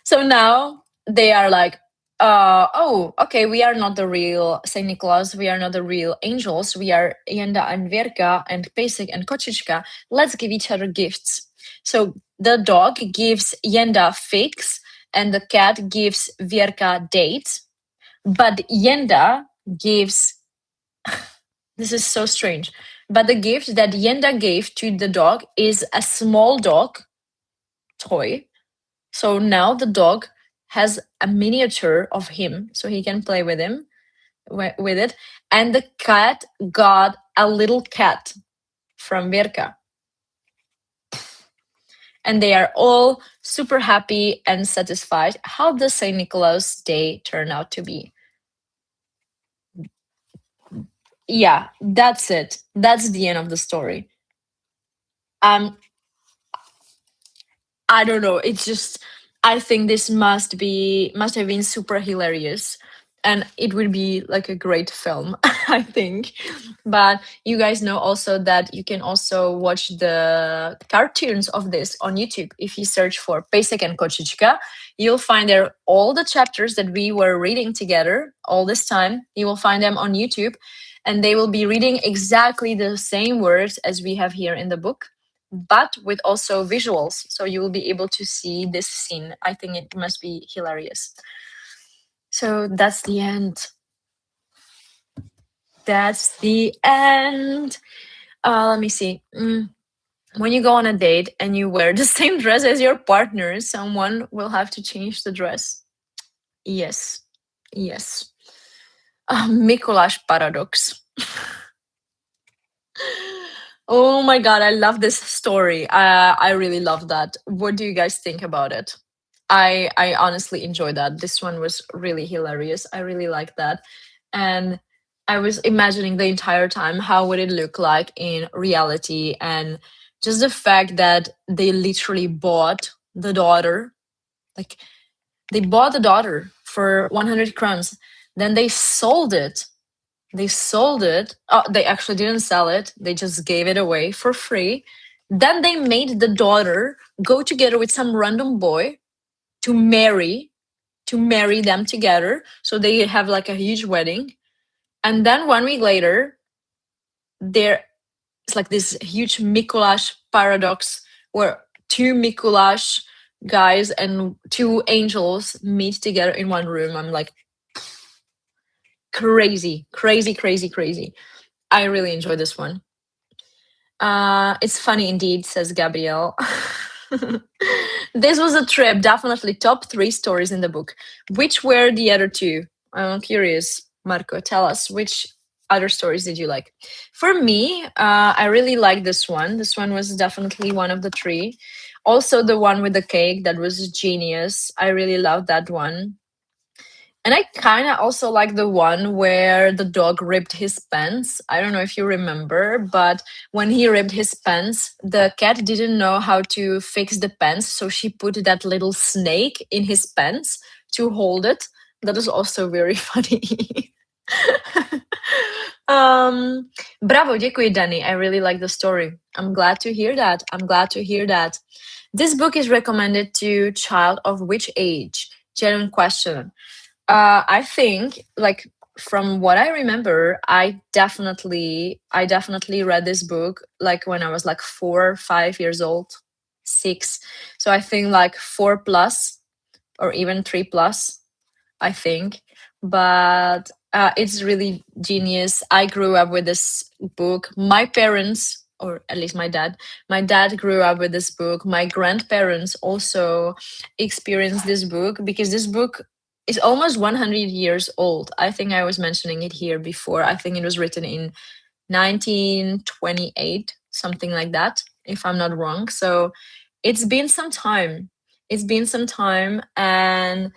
So now they are like, oh, okay, we are not the real Saint Nicholas, we are not the real angels, we are Jenda and Věrka and Pejsek and Kočička. Let's give each other gifts. So the dog gives Jenda figs and the cat gives Věrka dates, but Jenda gives... This is so strange. But the gift that Jenda gave to the dog is a small dog toy. So now the dog has a miniature of him, so he can play with it. And the cat got a little cat from Věrka. And they are all super happy and satisfied how the St. Nicholas Day turned out to be. Yeah, that's it. That's the end of the story. I don't know. It's just, I think this must have been super hilarious, and it would be like a great film, I think. But you guys know also that you can also watch the cartoons of this on YouTube. If you search for Pejsek and Kočička, you'll find there all the chapters that we were reading together all this time. You will find them on YouTube, and they will be reading exactly the same words as we have here in the book, but with also visuals. So you will be able to see this scene. I think it must be hilarious. So that's the end. That's the end. Let me see. When you go on a date and you wear the same dress as your partner, someone will have to change the dress. Yes. Mikuláš paradox. Oh my God, I love this story. I really love that. What do you guys think about it? I honestly enjoyed that. This one was really hilarious. I really liked that. And I was imagining the entire time how would it look like in reality, and just the fact that they literally bought the daughter. Like they bought the daughter for 100 crowns. Then they sold it. They sold it. Oh, they actually didn't sell it. They just gave it away for free. Then they made the daughter go together with some random boy to marry to marry them together. So they have like a huge wedding. And then 1 week later, there it's like this huge Mikuláš paradox where two Mikuláš guys and two angels meet together in one room. I'm like, crazy, crazy, crazy, crazy. I really enjoy this one. It's funny indeed, says Gabrielle. This was a trip, definitely top 3 stories in the book. Which were the other 2? I'm curious. Marco, tell us which other stories did you like? For me, I really like this one. This one was definitely one of the 3. Also, the one with the cake, that was genius. I really loved that one. And I kind of also like the one where the dog ripped his pants. I don't know if you remember, but when he ripped his pants, the cat didn't know how to fix the pants. So she put that little snake in his pants to hold it. That is also very funny. Bravo, děkuji, Dani. I really like the story. I'm glad to hear that. I'm glad to hear that. This book is recommended to child of which age? Genuine question. I think, like, from what I remember, I definitely read this book like when I was like 4 or 5 years old, 6. So I think like 4 plus or even 3 plus, I think. But it's really genius. I grew up with this book. My parents, or at least my dad grew up with this book. My grandparents also experienced this book because this book is almost 100 years old. I think I was mentioning it here before. I think it was written in 1928, something like that, if I'm not wrong. So it's been some time. It's been some time, and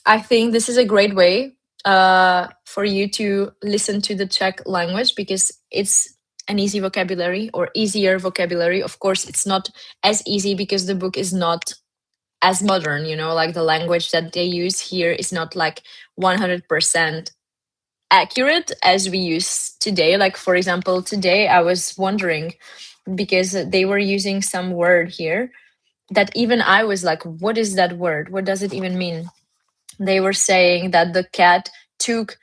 I think this is a great way for you to listen to the Czech language because it's an easy vocabulary or easier vocabulary. Of course, it's not as easy because the book is not as modern, like the language that they use here is not like 100% accurate as we use today. Like, for example, today I was wondering because they were using some word here that even I was like, what is that word? What does it even mean? They were saying that the cat took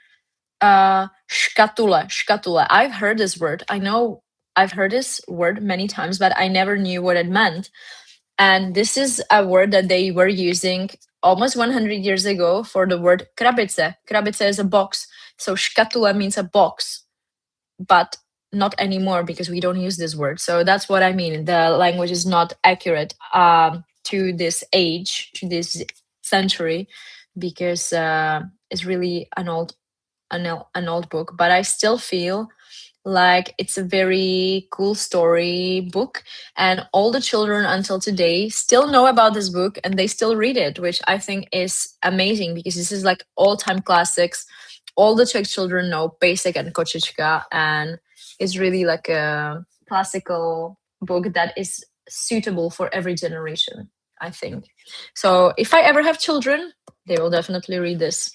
škatule. I've heard this word. I know I've heard this word many times, but I never knew what it meant. And this is a word that they were using almost 100 years ago for the word krabice. Krabice is a box. So škatule means a box, but not anymore because we don't use this word. So that's what I mean. The language is not accurate to this age, to this century, because it's really an old book. But I still feel like it's a very cool story book, and all the children until today still know about this book and they still read it, which I think is amazing because this is like all-time classics. All the Czech children know Pejsek and Kočička, and it's really like a classical book that is suitable for every generation, I think. So if I ever have children, they will definitely read this.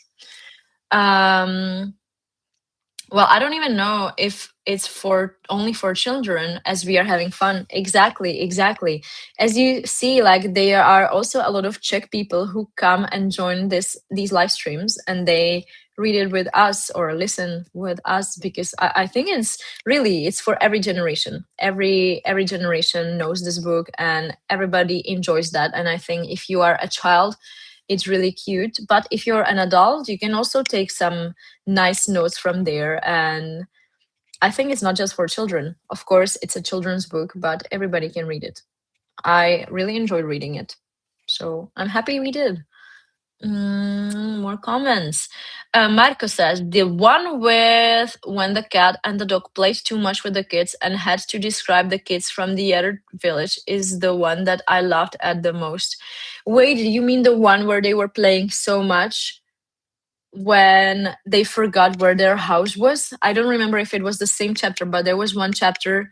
Well, I don't even know if it's for only for children as we are having fun. Exactly. As you see, like there are also a lot of Czech people who come and join these live streams and they read it with us or listen with us because I think it's for every generation. Every generation knows this book and everybody enjoys that. And I think if you are a child, it's really cute. But if you're an adult, you can also take some nice notes from there. And I think it's not just for children. Of course, it's a children's book, but everybody can read it. I really enjoyed reading it. So I'm happy we did. More comments. Marco says the one with when the cat and the dog played too much with the kids and had to describe the kids from the other village is the one that I laughed at the most. Wait, you mean the one where they were playing so much when they forgot where their house was? I don't remember if it was the same chapter, but there was one chapter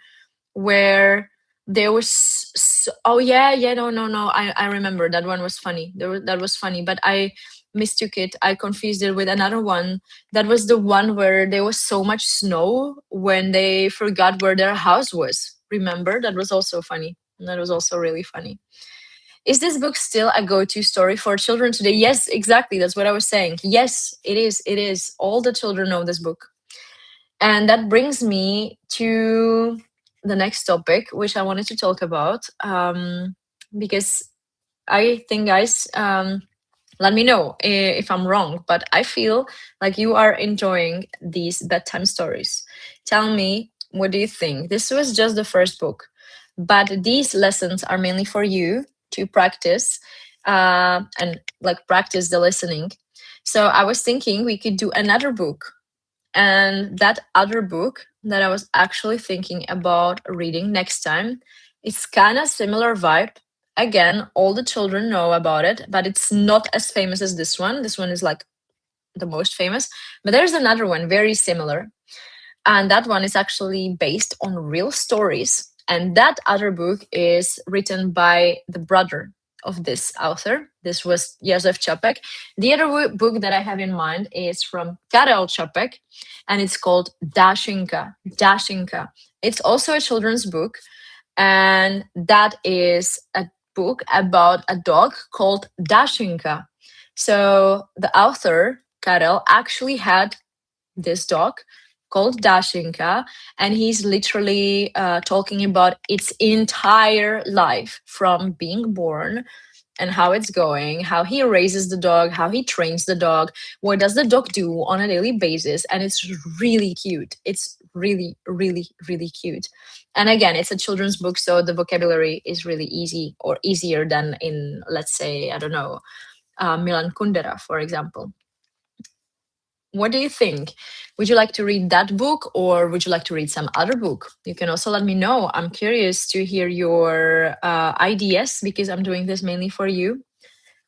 where there was oh yeah, yeah, no, I remember that one was funny. That was funny, but I mistook it. I confused it with another one. That was the one where there was so much snow when they forgot where their house was. Remember? That was also funny. That was also really funny. Is this book still a go-to story for children today? Yes, exactly. That's what I was saying. Yes, it is. It is. All the children know this book. And that brings me to the next topic, which I wanted to talk about. Because I think, guys, let me know if I'm wrong, but I feel like you are enjoying these bedtime stories. Tell me, what do you think? This was just the first book, but these lessons are mainly for you to practice and like practice the listening. So I was thinking we could do another book, and that other book that I was actually thinking about reading next time, it's kind of similar vibe. Again, all the children know about it, but it's not as famous as this one. This one is like the most famous. But there's another one very similar. And that one is actually based on real stories. And that other book is written by the brother of this author. This was Josef Čapek. The other book that I have in mind is from Karel Čapek, and it's called Dashinka. Dashinka. It's also a children's book, and that is a book about a dog called Dashinka. So the author, Karel, actually had this dog called Dashinka, and he's literally talking about its entire life from being born and how it's going, how he raises the dog, how he trains the dog, what does the dog do on a daily basis. And it's really cute. It's really, really, really cute. And again, it's a children's book, so the vocabulary is really easy, or easier than in, let's say, I don't know, Milan Kundera, for example. What do you think? Would you like to read that book, or would you like to read some other book? You can also let me know. I'm curious to hear your ideas, because I'm doing this mainly for you.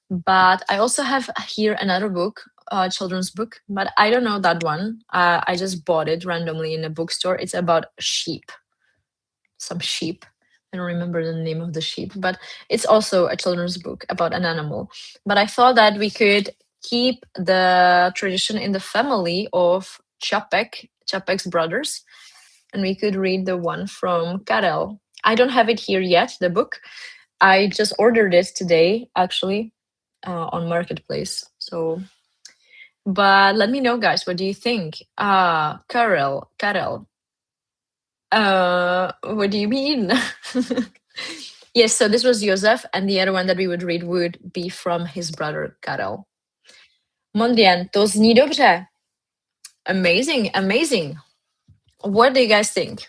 But I also have here another book, children's book, but I don't know that one. I just bought it randomly in a bookstore. It's about sheep, some sheep. I don't remember the name of the sheep, but it's also a children's book about an animal. But I thought that we could keep the tradition in the family of Čapek's brothers, and we could read the one from Karel. I don't have it here yet, the book. I just ordered it today, actually, on Marketplace. So, but let me know, guys, what do you think? Karel. What do you mean? Yes, so this was Josef, and the other one that we would read would be from his brother Karel. Mondrian, to zní dobře. Amazing, amazing. What do you guys think?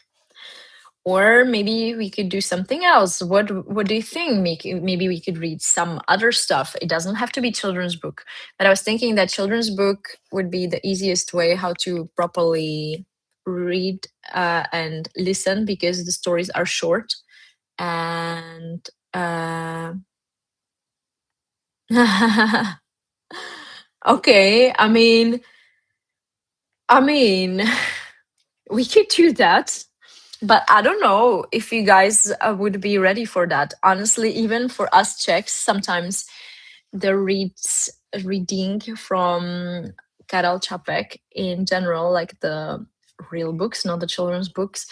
Or maybe we could do something else. What do you think? Maybe we could read some other stuff. It doesn't have to be children's book. But I was thinking that children's book would be the easiest way how to properly read and listen, because the stories are short. And okay, I mean, we could do that, but I don't know if you guys would be ready for that. Honestly, even for us Czechs, sometimes the reading from Karel Čapek in general, like the real books, not the children's books,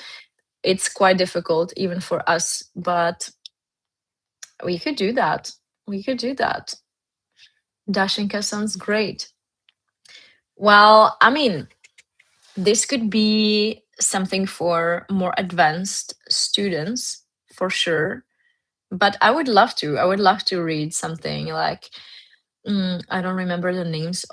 it's quite difficult even for us. But we could do that. We could do that. Dashinka sounds great. Well, I mean, this could be something for more advanced students for sure. But I would love to. I would love to read something like I don't remember the names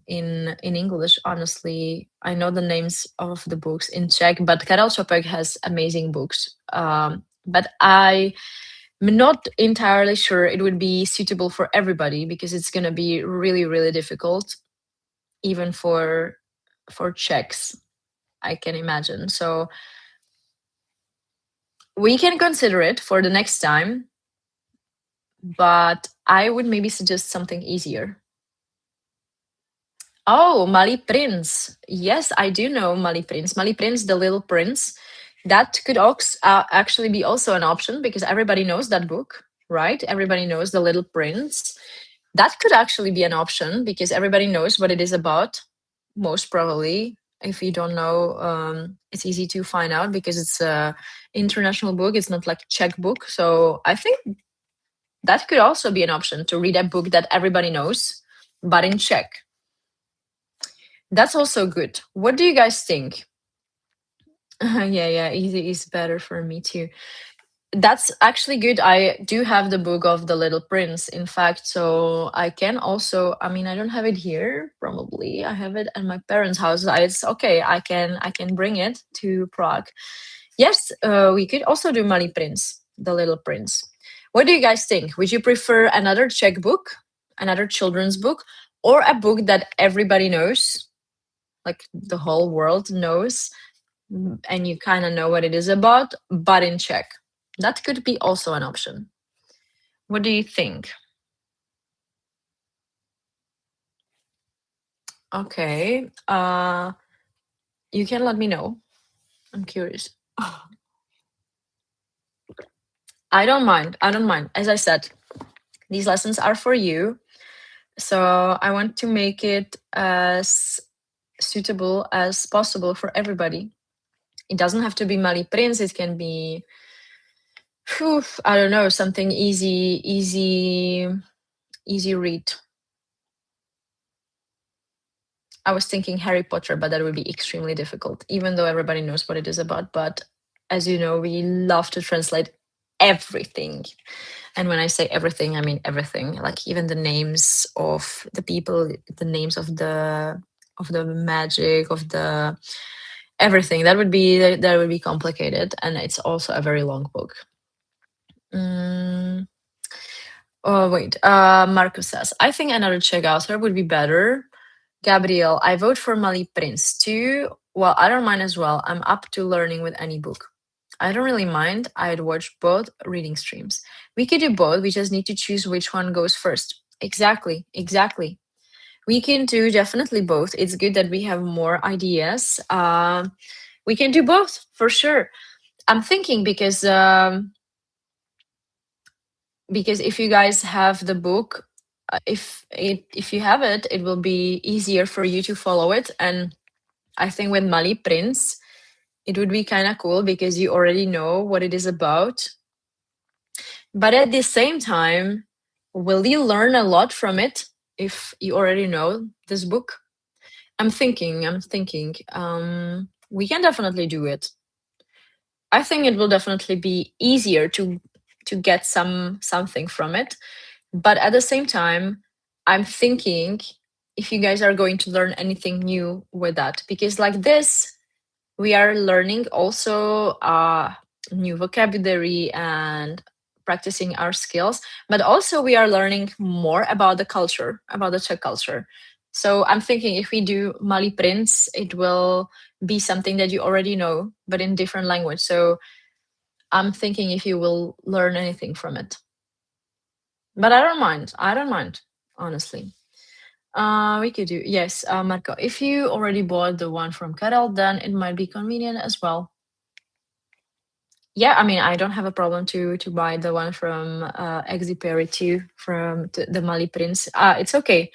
in English. Honestly, I know the names of the books in Czech, but Karel Čapek has amazing books. But I'm not entirely sure it would be suitable for everybody, because it's going to be really, really difficult. even for Czechs, I can imagine. So we can consider it for the next time, but I would maybe suggest something easier. Oh, Mali Prince. Yes, I do know Mali Prince. Mali Prince, the Little Prince. That could actually be also an option because everybody knows that book, right? Everybody knows the Little Prince. That could actually be an option because everybody knows what it is about, most probably. If you don't know, it's easy to find out because it's a international book. It's not like a Czech book. So I think that could also be an option to read a book that everybody knows, but in Czech. That's also good. What do you guys think? Yeah, easy is better for me too. That's actually good. I do have the book of The Little Prince, in fact, so I can also, I mean, I don't have it here, probably. I have it at my parents' house. It's okay. I can bring it to Prague. Yes, we could also do Mali Prince, The Little Prince. What do you guys think? Would you prefer another Czech book, another children's book, or a book that everybody knows, like the whole world knows, and you kind of know what it is about, but in Czech? That could be also an option. What do you think? Okay. You can let me know. I'm curious. I don't mind. I don't mind. As I said, these lessons are for you. So I want to make it as suitable as possible for everybody. It doesn't have to be Mali Prince. It can be, I don't know, something easy read. I was thinking Harry Potter, but that would be extremely difficult, even though everybody knows what it is about. But as you know, we love to translate everything. And when I say everything, I mean everything, like even the names of the people, the names of the magic, of the everything. That would be complicated. And it's also a very long book. Oh wait, Marcus says, I think another Czech author would be better. Gabriel, I vote for Mali Prince too. Well, I don't mind as well. I'm up to learning with any book. I don't really mind. I'd watch both reading streams. We could do both. We just need to choose which one goes first. Exactly. We can do definitely both. It's good that we have more ideas. We can do both for sure. I'm thinking because if you guys have the book, if you have it, it will be easier for you to follow it. And I think with Mali Prince, it would be kind of cool because you already know what it is about. But at the same time, will you learn a lot from it if you already know this book? I'm thinking. We can definitely do it. I think it will definitely be easier to get something from it. But at the same time, I'm thinking if you guys are going to learn anything new with that, because like this, we are learning also new vocabulary and practicing our skills, but also we are learning more about the culture, about the Czech culture. So I'm thinking if we do Mali Prince, it will be something that you already know, but in different language. So I'm thinking if you will learn anything from it. But I don't mind, honestly. We could do, yes, Marco, if you already bought the one from Karel, then it might be convenient as well. Yeah, I mean, I don't have a problem to buy the one from Exupery too, from the Mali Prince. It's okay.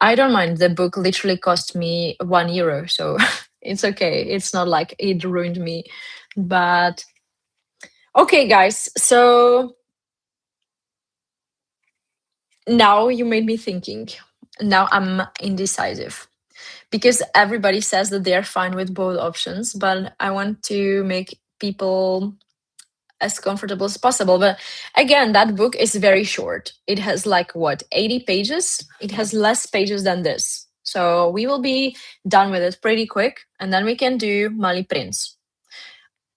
I don't mind. The book literally cost me €1, so it's okay. It's not like it ruined me. But okay, guys, so now you made me thinking. Now I'm indecisive because everybody says that they're fine with both options, but I want to make people as comfortable as possible. But again, that book is very short. It has like what, 80 pages? It has less pages than this. So we will be done with it pretty quick, and then we can do Mali Prince.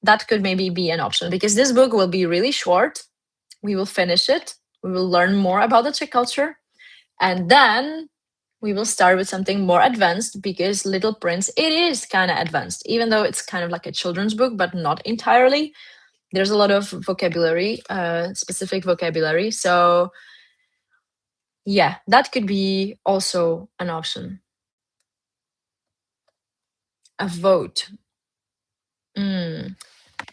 That could maybe be an option because this book will be really short. We will finish it. We will learn more about the Czech culture. And then we will start with something more advanced because Little Prince, it is kind of advanced, even though it's kind of like a children's book, but not entirely. There's a lot of vocabulary, specific vocabulary. So yeah, that could be also an option. A vote.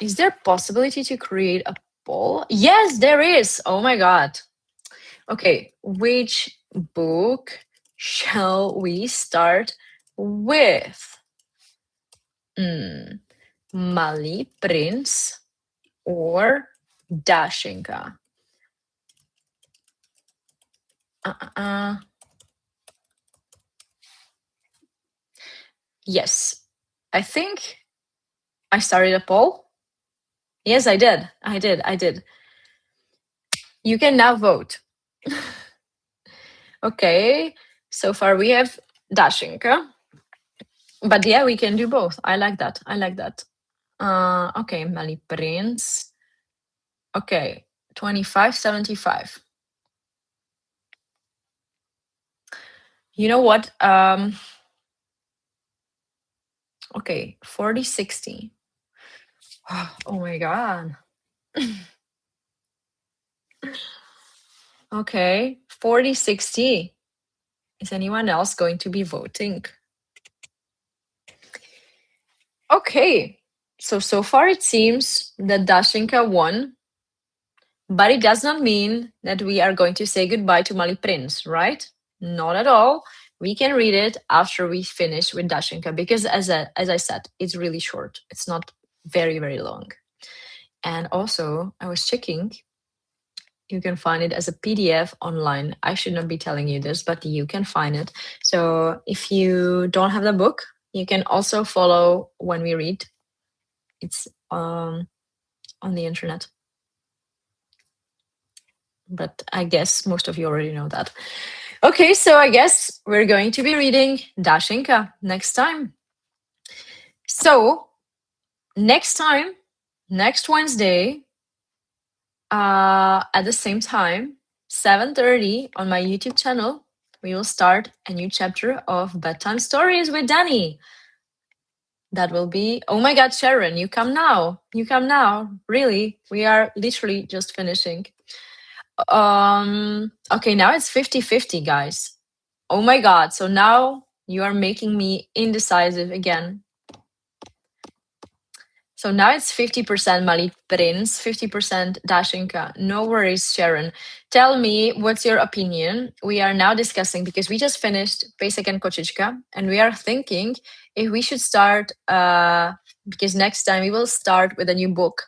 Is there possibility to create a poll? Yes, there is. Oh my God. Okay, which book shall we start with? Malý princ or Dashinka? Yes, I think I started a poll. Yes, I did. I did. You can now vote. Okay, so far we have Dashinka. But yeah, we can do both. I like that. Okay, Malý princ. Okay, 2575. You know what? Okay, 4060. Oh my God. Okay, 4060. Is anyone else going to be voting? Okay, so far it seems that Dashinka won, but it does not mean that we are going to say goodbye to Malý princ, right? Not at all. We can read it after we finish with Dashinka because, as I said, it's really short. It's not very, very long. And also, I was checking. You can find it as a PDF online. I should not be telling you this, but you can find it. So if you don't have the book, you can also follow when we read. It's on the internet. But I guess most of you already know that. Okay, so I guess we're going to be reading Dashinka next time. So next time, next Wednesday, at the same time, 7:30 on my YouTube channel, we will start a new chapter of Bedtime Stories with Dani. That will be, oh my God, Sharon, you come now. Really, we are literally just finishing. Okay, now it's 50-50, guys. Oh my God, so now you are making me indecisive again. So now it's 50% Malý princ, 50% Dashinka. No worries, Sharon. Tell me, what's your opinion? We are now discussing, because we just finished Pesek and Kočička, and we are thinking if we should start, because next time we will start with a new book.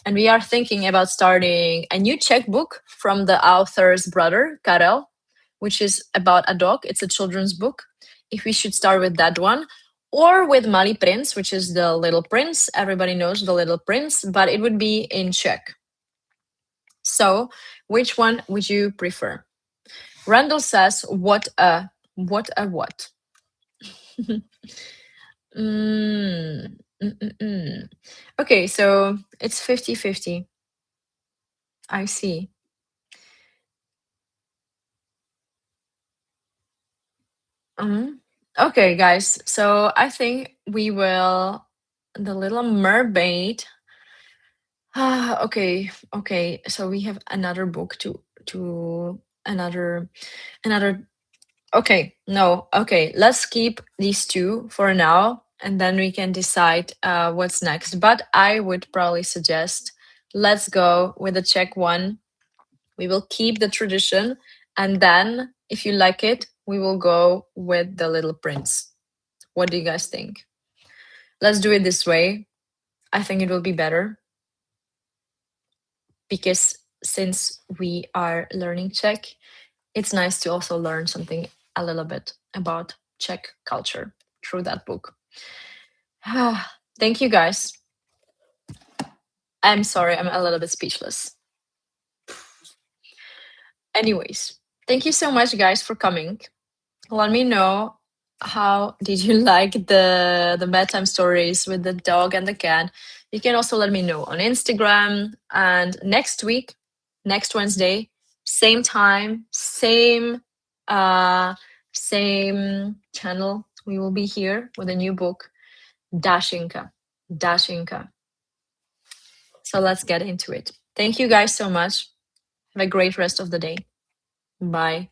And we are thinking about starting a new Czech book from the author's brother, Karel, which is about a dog. It's a children's book. If we should start with that one, or with Malý princ, which is the Little Prince. Everybody knows the Little Prince, but it would be in Czech. So, which one would you prefer? Randall says, what a what? Okay, so it's 50-50. I see. Okay, guys. So I think we will The Little Mermaid. Okay. So we have another book to another. Okay, no. Okay, let's keep these two for now, and then we can decide what's next. But I would probably suggest let's go with the Czech one. We will keep the tradition, and then if you like it, we will go with The Little Prince. What do you guys think? Let's do it this way. I think it will be better because since we are learning Czech, it's nice to also learn something a little bit about Czech culture through that book. Thank you, guys. I'm sorry, I'm a little bit speechless. Anyways, thank you so much, guys, for coming. Let me know, how did you like the bedtime stories with the dog and the cat? You can also let me know on Instagram. And next week, next Wednesday, same time, same channel, we will be here with a new book, Dashinka. Dashinka. So let's get into it. Thank you guys so much. Have a great rest of the day. Bye.